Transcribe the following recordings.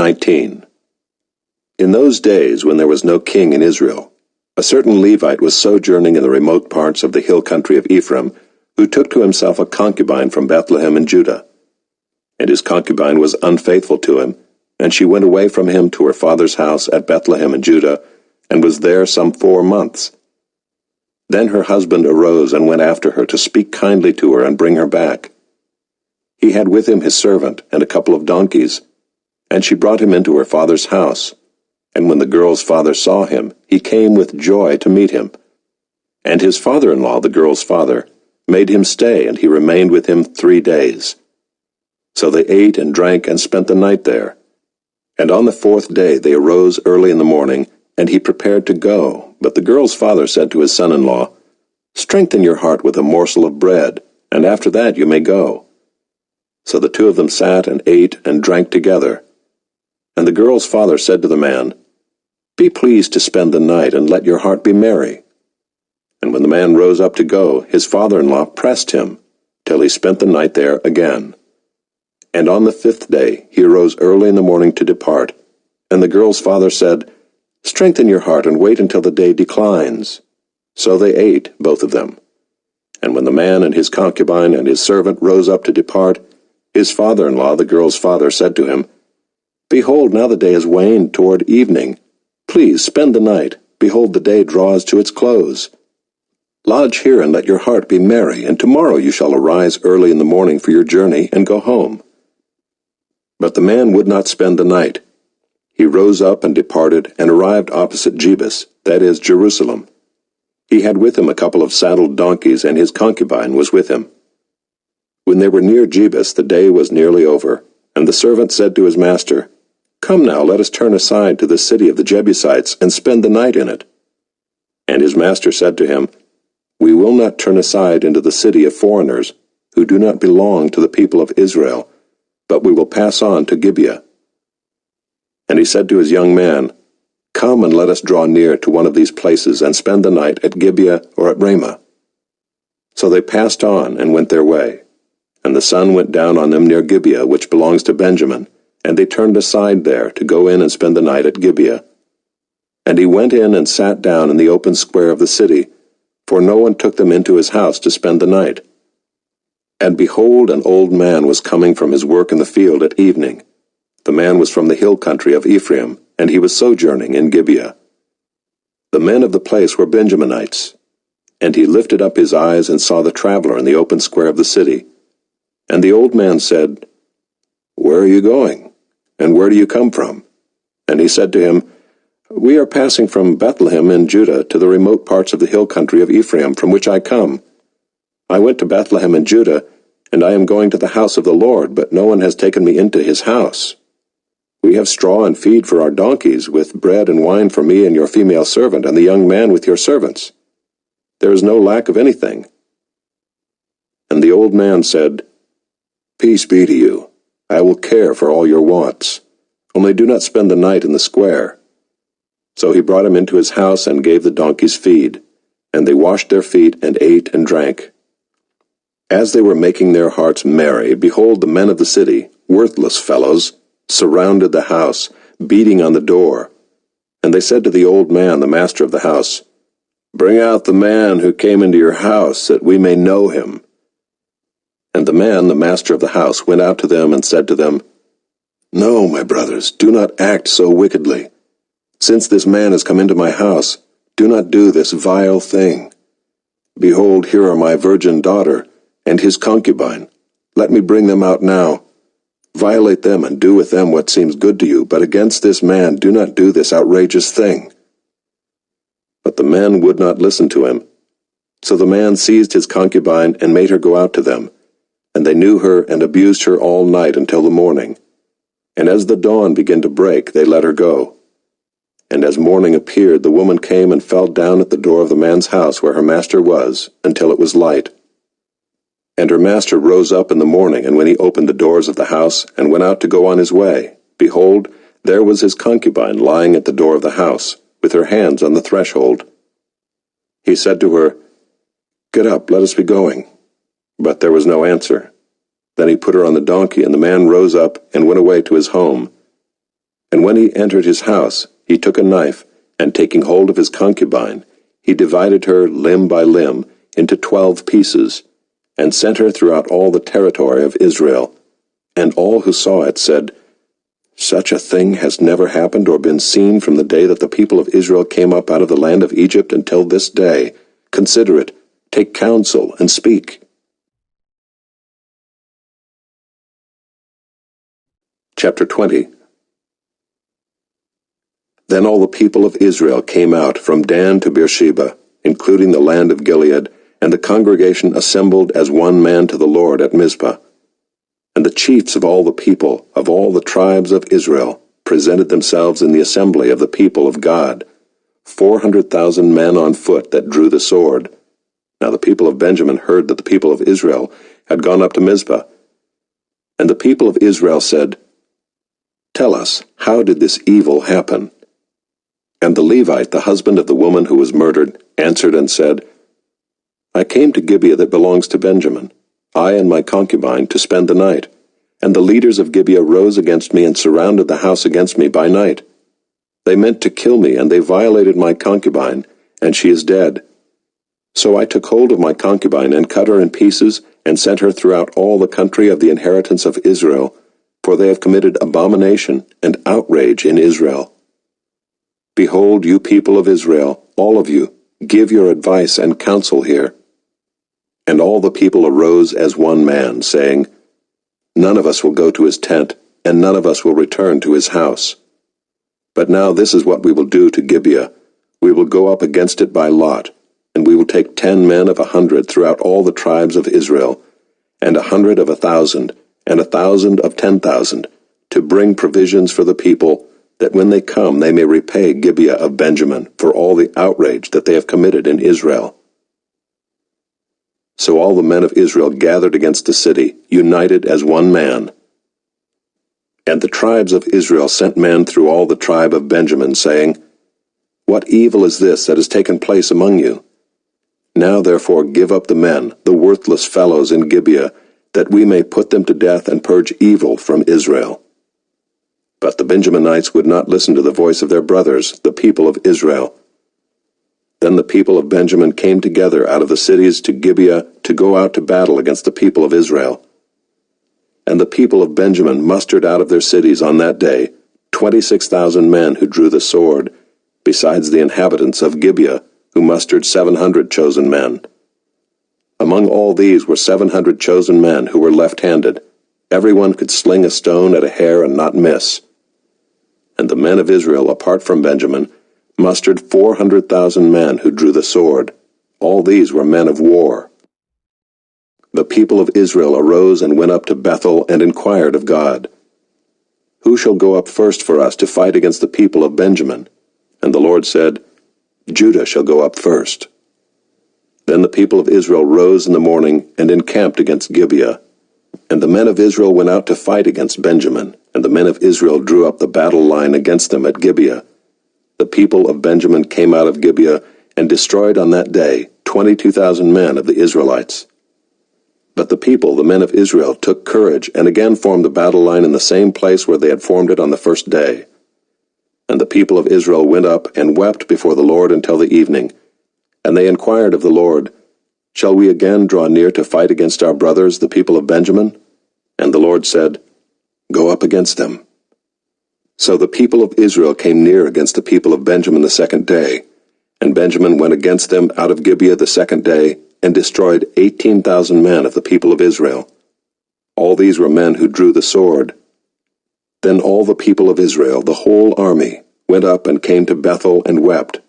19. In those days, when there was no king in Israel, a certain Levite was sojourning in the remote parts of the hill country of Ephraim, who took to himself a concubine from Bethlehem in Judah. And his concubine was unfaithful to him, and she went away from him to her father's house at Bethlehem in Judah, and was there some 4 months. Then her husband arose and went after her to speak kindly to her and bring her back. He had with him his servant and a couple of donkeys, and she brought him into her father's house. And when the girl's father saw him, he came with joy to meet him. And his father-in-law, the girl's father, made him stay, and he remained with him 3 days. So they ate and drank and spent the night there. And on the 4th day they arose early in the morning, and he prepared to go. But the girl's father said to his son-in-law, "Strengthen your heart with a morsel of bread, and after that you may go." So the 2 of them sat and ate and drank together. And the girl's father said to the man, "Be pleased to spend the night, and let your heart be merry." And when the man rose up to go, his father-in-law pressed him, till he spent the night there again. And on the 5th day he arose early in the morning to depart. And the girl's father said, "Strengthen your heart, and wait until the day declines." So they ate, both of them. And when the man and his concubine and his servant rose up to depart, his father-in-law, the girl's father, said to him, "Behold, now the day has waned toward evening. Please spend the night. Behold, the day draws to its close. Lodge here and let your heart be merry, and tomorrow you shall arise early in the morning for your journey and go home." But the man would not spend the night. He rose up and departed, and arrived opposite Jebus, that is, Jerusalem. He had with him a couple of saddled donkeys, and his concubine was with him. When they were near Jebus, the day was nearly over, and the servant said to his master, "Come now, let us turn aside to the city of the Jebusites, and spend the night in it." And his master said to him, "We will not turn aside into the city of foreigners, who do not belong to the people of Israel, but we will pass on to Gibeah." And he said to his young man, "Come and let us draw near to one of these places, and spend the night at Gibeah or at Ramah." So they passed on and went their way. And the sun went down on them near Gibeah, which belongs to Benjamin, and they turned aside there to go in and spend the night at Gibeah. And he went in and sat down in the open square of the city, for no one took them into his house to spend the night. And behold, an old man was coming from his work in the field at evening. The man was from the hill country of Ephraim, and he was sojourning in Gibeah. The men of the place were Benjaminites. And he lifted up his eyes and saw the traveler in the open square of the city. And the old man said, "Where are you going? And where do you come from?" And he said to him, "We are passing from Bethlehem in Judah to the remote parts of the hill country of Ephraim, from which I come. I went to Bethlehem in Judah, and I am going to the house of the Lord, but no one has taken me into his house. We have straw and feed for our donkeys, with bread and wine for me and your female servant, and the young man with your servants. There is no lack of anything." And the old man said, "Peace be to you. I will care for all your wants. Only do not spend the night in the square." So he brought him into his house and gave the donkeys feed, and they washed their feet and ate and drank. As they were making their hearts merry, behold, the men of the city, worthless fellows, surrounded the house, beating on the door. And they said to the old man, the master of the house, "Bring out the man who came into your house, that we may know him." And the man, the master of the house, went out to them and said to them, "No, my brothers, do not act so wickedly. Since this man has come into my house, do not do this vile thing. Behold, here are my virgin daughter and his concubine. Let me bring them out now. Violate them and do with them what seems good to you, but against this man do not do this outrageous thing." But the men would not listen to him. So the man seized his concubine and made her go out to them. And they knew her and abused her all night until the morning. And as the dawn began to break, they let her go. And as morning appeared, the woman came and fell down at the door of the man's house where her master was, until it was light. And her master rose up in the morning, and when he opened the doors of the house, and went out to go on his way, behold, there was his concubine lying at the door of the house, with her hands on the threshold. He said to her, "Get up, let us be going." But there was no answer. Then he put her on the donkey, and the man rose up and went away to his home. And when he entered his house, he took a knife, and taking hold of his concubine, he divided her limb by limb into 12 pieces, and sent her throughout all the territory of Israel. And all who saw it said, "Such a thing has never happened or been seen from the day that the people of Israel came up out of the land of Egypt until this day. Consider it, take counsel, and speak." Chapter 20. Then all the people of Israel came out from Dan to Beersheba, including the land of Gilead, and the congregation assembled as one man to the Lord at Mizpah. And the chiefs of all the people, of all the tribes of Israel, presented themselves in the assembly of the people of God, 400,000 men on foot that drew the sword. Now the people of Benjamin heard that the people of Israel had gone up to Mizpah. And the people of Israel said, "Tell us, how did this evil happen?" And the Levite, the husband of the woman who was murdered, answered and said, "I came to Gibeah that belongs to Benjamin, I and my concubine, to spend the night. And the leaders of Gibeah rose against me and surrounded the house against me by night. They meant to kill me, and they violated my concubine, and she is dead. So I took hold of my concubine and cut her in pieces, and sent her throughout all the country of the inheritance of Israel, for they have committed abomination and outrage in Israel. Behold, you people of Israel, all of you, give your advice and counsel here." And all the people arose as one man, saying, "None of us will go to his tent, and none of us will return to his house. But now this is what we will do to Gibeah. We will go up against it by lot, and we will take 10 men of 100 throughout all the tribes of Israel, and 100 of 1,000, and 1,000 of 10,000, to bring provisions for the people, that when they come they may repay Gibeah of Benjamin for all the outrage that they have committed in Israel." So all the men of Israel gathered against the city, united as one man. And the tribes of Israel sent men through all the tribe of Benjamin, saying, "What evil is this that has taken place among you? Now therefore give up the men, the worthless fellows in Gibeah, that we may put them to death and purge evil from Israel." But the Benjaminites would not listen to the voice of their brothers, the people of Israel. Then the people of Benjamin came together out of the cities to Gibeah to go out to battle against the people of Israel. And the people of Benjamin mustered out of their cities on that day 26,000 men who drew the sword, besides the inhabitants of Gibeah, who mustered 700 chosen men. Among all these were 700 chosen men who were left-handed. Everyone could sling a stone at a hair and not miss. And the men of Israel, apart from Benjamin, mustered 400,000 men who drew the sword. All these were men of war. The people of Israel arose and went up to Bethel and inquired of God, "Who shall go up first for us to fight against the people of Benjamin?" And the Lord said, "Judah shall go up first." Then the people of Israel rose in the morning and encamped against Gibeah. And the men of Israel went out to fight against Benjamin, and the men of Israel drew up the battle line against them at Gibeah. The people of Benjamin came out of Gibeah and destroyed on that day 22,000 men of the Israelites. But the people, the men of Israel, took courage and again formed the battle line in the same place where they had formed it on the first day. And the people of Israel went up and wept before the Lord until the evening. And they inquired of the Lord, "Shall we again draw near to fight against our brothers, the people of Benjamin?" And the Lord said, "Go up against them." So the people of Israel came near against the people of Benjamin the second day, and Benjamin went against them out of Gibeah the second day, and destroyed 18,000 men of the people of Israel. All these were men who drew the sword. Then all the people of Israel, the whole army, went up and came to Bethel and wept.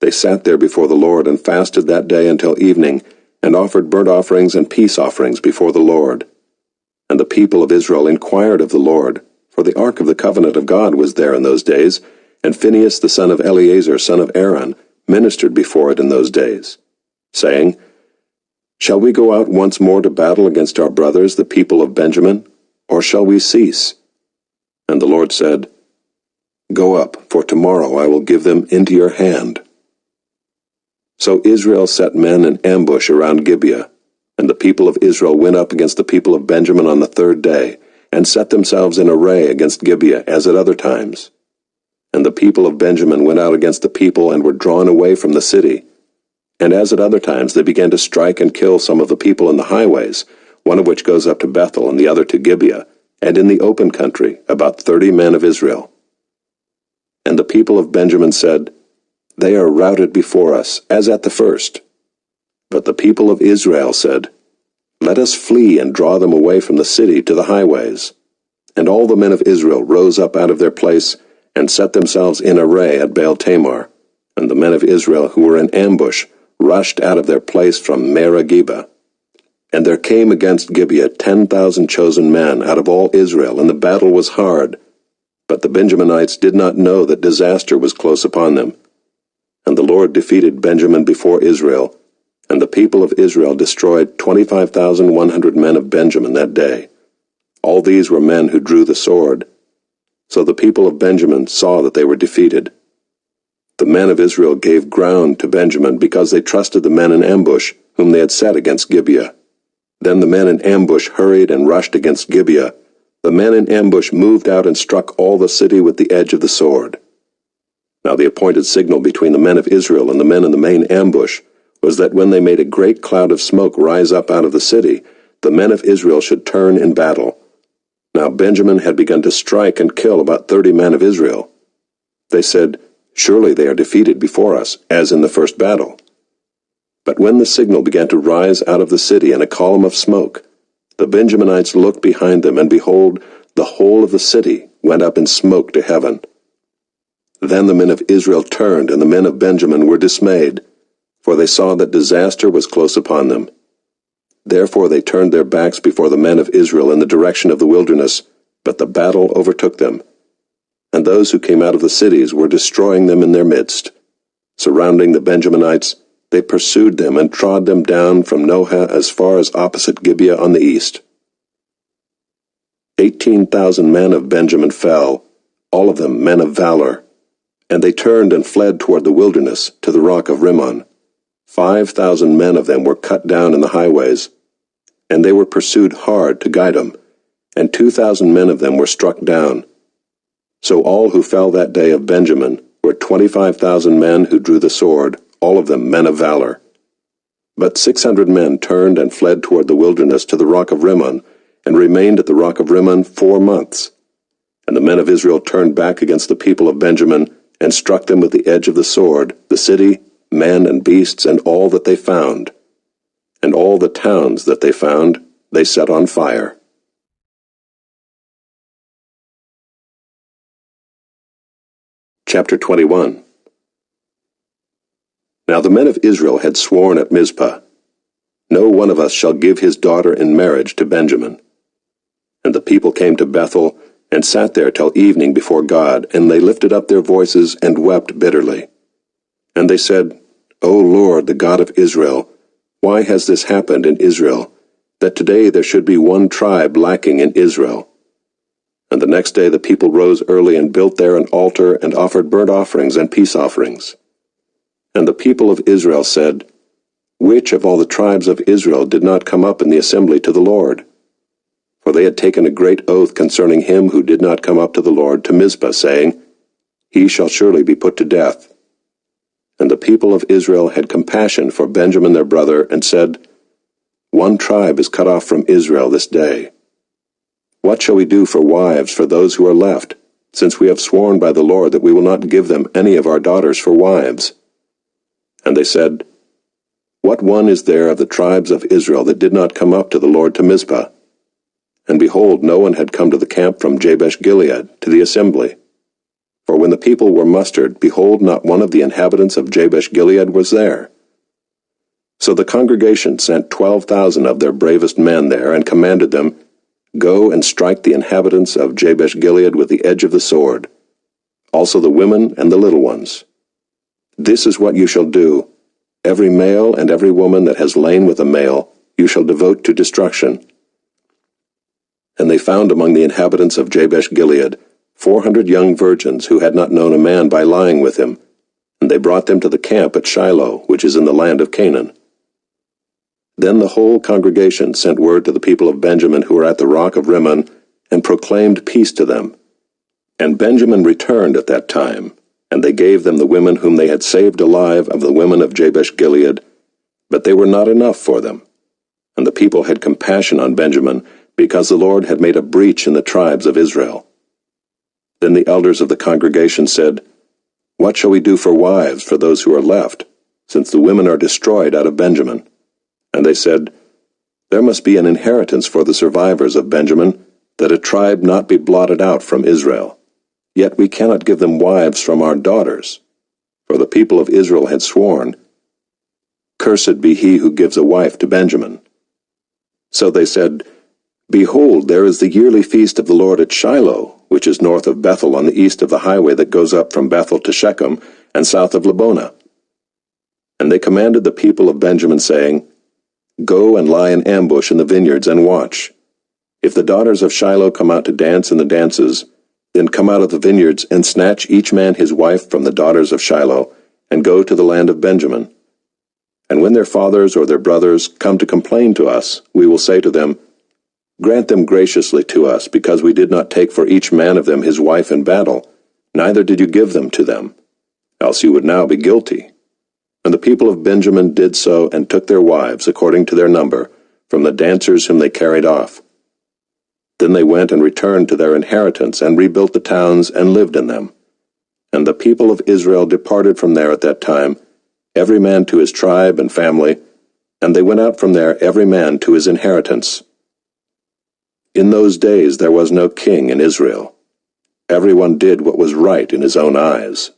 They sat there before the Lord and fasted that day until evening, and offered burnt offerings and peace offerings before the Lord. And the people of Israel inquired of the Lord, for the ark of the covenant of God was there in those days, and Phinehas the son of Eleazar, son of Aaron, ministered before it in those days, saying, "Shall we go out once more to battle against our brothers, the people of Benjamin, or shall we cease?" And the Lord said, "Go up, for tomorrow I will give them into your hand." So Israel set men in ambush around Gibeah, and the people of Israel went up against the people of Benjamin on the third day, and set themselves in array against Gibeah as at other times. And the people of Benjamin went out against the people and were drawn away from the city. And as at other times they began to strike and kill some of the people in the highways, one of which goes up to Bethel and the other to Gibeah, and in the open country about 30 men of Israel. And the people of Benjamin said, They are routed before us, as at the first. But the people of Israel said, Let us flee and draw them away from the city to the highways. And all the men of Israel rose up out of their place, and set themselves in array at Baal-Tamar. And the men of Israel who were in ambush rushed out of their place from Merah-Geba. And there came against Gibeah 10,000 chosen men out of all Israel, and the battle was hard. But the Benjaminites did not know that disaster was close upon them. And the Lord defeated Benjamin before Israel, and the people of Israel destroyed 25,100 men of Benjamin that day. All these were men who drew the sword. So the people of Benjamin saw that they were defeated. The men of Israel gave ground to Benjamin because they trusted the men in ambush, whom they had set against Gibeah. Then the men in ambush hurried and rushed against Gibeah. The men in ambush moved out and struck all the city with the edge of the sword. Now the appointed signal between the men of Israel and the men in the main ambush was that when they made a great cloud of smoke rise up out of the city, the men of Israel should turn in battle. Now Benjamin had begun to strike and kill about 30 men of Israel. They said, Surely they are defeated before us, as in the first battle. But when the signal began to rise out of the city in a column of smoke, the Benjaminites looked behind them, and behold, the whole of the city went up in smoke to heaven. Then the men of Israel turned, and the men of Benjamin were dismayed, for they saw that disaster was close upon them. Therefore they turned their backs before the men of Israel in the direction of the wilderness, but the battle overtook them. And those who came out of the cities were destroying them in their midst. Surrounding the Benjaminites, they pursued them and trod them down from Nohah as far as opposite Gibeah on the east. 18,000 men of Benjamin fell, all of them men of valor, and they turned and fled toward the wilderness to the rock of Rimmon. 5,000 men of them were cut down in the highways, and they were pursued hard to Gidom, and 2,000 men of them were struck down. So all who fell that day of Benjamin were 25,000 men who drew the sword, all of them men of valor. But 600 men turned and fled toward the wilderness to the rock of Rimmon, and remained at the rock of Rimmon 4 months. And the men of Israel turned back against the people of Benjamin, and struck them with the edge of the sword, the city, men and beasts, and all that they found. And all the towns that they found they set on fire. Chapter 21. Now the men of Israel had sworn at Mizpah, No one of us shall give his daughter in marriage to Benjamin. And the people came to Bethel, and sat there till evening before God, and they lifted up their voices and wept bitterly. And they said, O Lord, the God of Israel, why has this happened in Israel, that today there should be one tribe lacking in Israel? And the next day the people rose early and built there an altar and offered burnt offerings and peace offerings. And the people of Israel said, Which of all the tribes of Israel did not come up in the assembly to the Lord? For they had taken a great oath concerning him who did not come up to the Lord to Mizpah, saying, He shall surely be put to death. And the people of Israel had compassion for Benjamin their brother, and said, One tribe is cut off from Israel this day. What shall we do for wives for those who are left, since we have sworn by the Lord that we will not give them any of our daughters for wives? And they said, What one is there of the tribes of Israel that did not come up to the Lord to Mizpah? And behold, no one had come to the camp from Jabesh-Gilead to the assembly. For when the people were mustered, behold, not one of the inhabitants of Jabesh-Gilead was there. So the congregation sent 12,000 of their bravest men there, and commanded them, Go and strike the inhabitants of Jabesh-Gilead with the edge of the sword, also the women and the little ones. This is what you shall do. Every male and every woman that has lain with a male you shall devote to destruction. And they found among the inhabitants of Jabesh-Gilead 400 young virgins who had not known a man by lying with him, and they brought them to the camp at Shiloh, which is in the land of Canaan. Then the whole congregation sent word to the people of Benjamin who were at the rock of Rimmon, and proclaimed peace to them. And Benjamin returned at that time, and they gave them the women whom they had saved alive of the women of Jabesh-Gilead, but they were not enough for them. And the people had compassion on Benjamin, because the Lord had made a breach in the tribes of Israel. Then the elders of the congregation said, "What shall we do for wives for those who are left, since the women are destroyed out of Benjamin?" And they said, "There must be an inheritance for the survivors of Benjamin, that a tribe not be blotted out from Israel. Yet we cannot give them wives from our daughters." For the people of Israel had sworn, "Cursed be he who gives a wife to Benjamin." So they said, "Behold, there is the yearly feast of the Lord at Shiloh, which is north of Bethel on the east of the highway that goes up from Bethel to Shechem, and south of Lebonah." And they commanded the people of Benjamin, saying, "Go and lie in ambush in the vineyards and watch. If the daughters of Shiloh come out to dance in the dances, then come out of the vineyards and snatch each man his wife from the daughters of Shiloh, and go to the land of Benjamin. And when their fathers or their brothers come to complain to us, we will say to them, Grant them graciously to us, because we did not take for each man of them his wife in battle, neither did you give them to them, else you would now be guilty." And the people of Benjamin did so, and took their wives according to their number, from the dancers whom they carried off. Then they went and returned to their inheritance, and rebuilt the towns, and lived in them. And the people of Israel departed from there at that time, every man to his tribe and family, and they went out from there every man to his inheritance. In those days there was no king in Israel. Everyone did what was right in his own eyes.